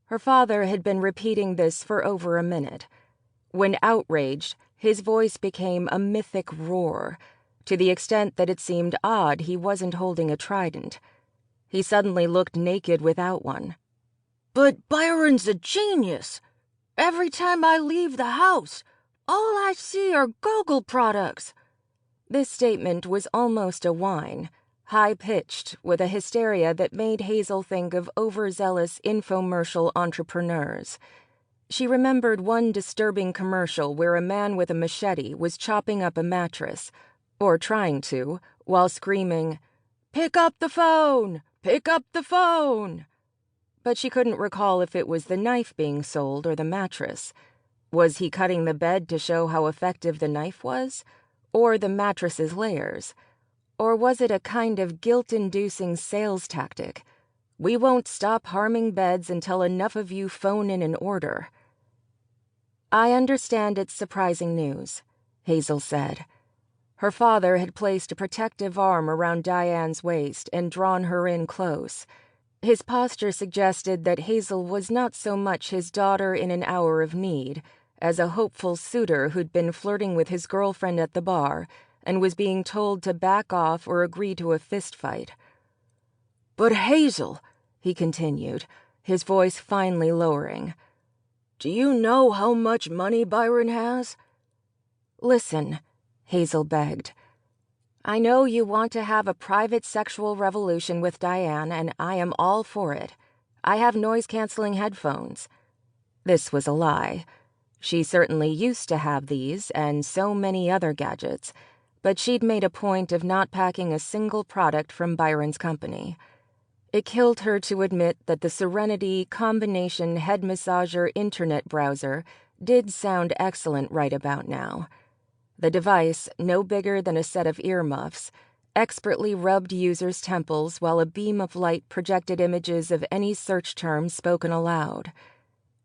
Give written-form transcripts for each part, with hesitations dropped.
Her father had been repeating this for over a minute. When outraged, his voice became a mythic roar, to the extent that it seemed odd he wasn't holding a trident. He suddenly looked naked without one. "But Byron's a genius. Every time I leave the house, all I see are Gogol products." This statement was almost a whine, high-pitched, with a hysteria that made Hazel think of overzealous infomercial entrepreneurs. She remembered one disturbing commercial where a man with a machete was chopping up a mattress, or trying to, while screaming, "Pick up the phone! Pick up the phone!" But she couldn't recall if it was the knife being sold or the mattress. Was he cutting the bed to show how effective the knife was? Or the mattress's layers? Or was it a kind of guilt-inducing sales tactic? We won't stop harming beds until enough of you phone in an order. "I understand it's surprising news," Hazel said. Her father had placed a protective arm around Diane's waist and drawn her in close. His posture suggested that Hazel was not so much his daughter in an hour of need as a hopeful suitor who'd been flirting with his girlfriend at the bar and was being told to back off or agree to a fistfight. "But Hazel," he continued, his voice finally lowering, "do you know how much money Byron has?" "Listen," Hazel begged. "I know you want to have a private sexual revolution with Diane, and I am all for it. I have noise-canceling headphones." This was a lie. She certainly used to have these and so many other gadgets, but she'd made a point of not packing a single product from Byron's company. It killed her to admit that the Serenity combination head massager internet browser did sound excellent right about now. The device, no bigger than a set of earmuffs, expertly rubbed users' temples while a beam of light projected images of any search term spoken aloud.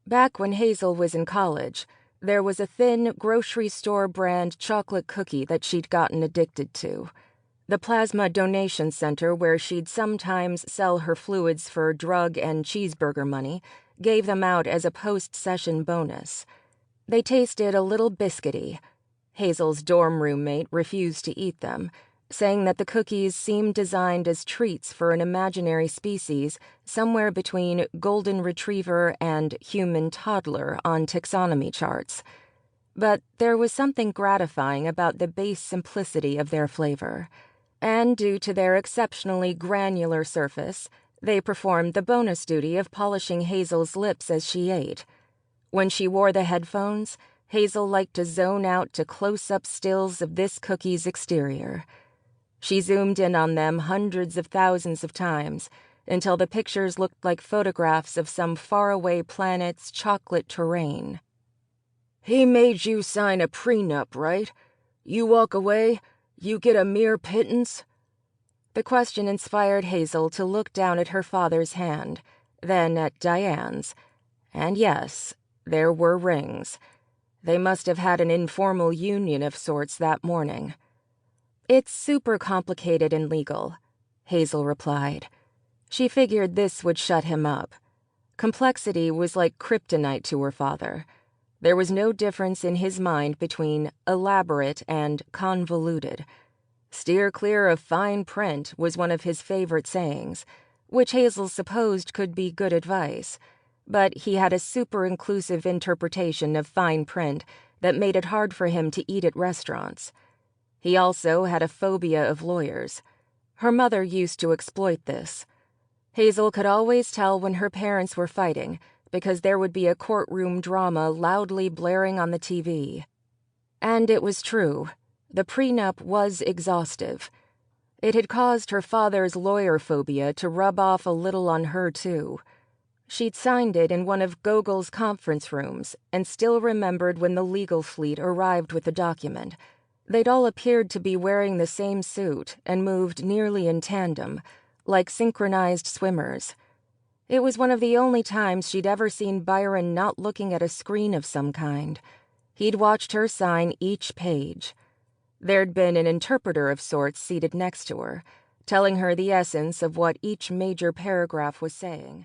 Back when Hazel was in college, there was a thin grocery store brand chocolate cookie that she'd gotten addicted to. The plasma donation center where she'd sometimes sell her fluids for drug and cheeseburger money gave them out as a post-session bonus. They tasted a little biscuity. Hazel's dorm roommate refused to eat them, saying that the cookies seemed designed as treats for an imaginary species somewhere between golden retriever and human toddler on taxonomy charts. But there was something gratifying about the base simplicity of their flavor, and due to their exceptionally granular surface, they performed the bonus duty of polishing Hazel's lips as she ate. When she wore the headphones, Hazel liked to zone out to close-up stills of this cookie's exterior. She zoomed in on them hundreds of thousands of times until the pictures looked like photographs of some faraway planet's chocolate terrain. "He made you sign a prenup, right? You walk away, you get a mere pittance?" The question inspired Hazel to look down at her father's hand, then at Diane's. And yes, there were rings. They must have had an informal union of sorts that morning. "It's super complicated and legal," Hazel replied. She figured this would shut him up. Complexity was like kryptonite to her father. There was no difference in his mind between elaborate and convoluted. Steer clear of fine print was one of his favorite sayings, which Hazel supposed could be good advice. But he had a super-inclusive interpretation of fine print that made it hard for him to eat at restaurants. He also had a phobia of lawyers. Her mother used to exploit this. Hazel could always tell when her parents were fighting because there would be a courtroom drama loudly blaring on the TV. And it was true. The prenup was exhaustive. It had caused her father's lawyer phobia to rub off a little on her, too. She'd signed it in one of Gogol's conference rooms and still remembered when the legal fleet arrived with the document. They'd all appeared to be wearing the same suit and moved nearly in tandem, like synchronized swimmers. It was one of the only times she'd ever seen Byron not looking at a screen of some kind. He'd watched her sign each page. There'd been an interpreter of sorts seated next to her, telling her the essence of what each major paragraph was saying.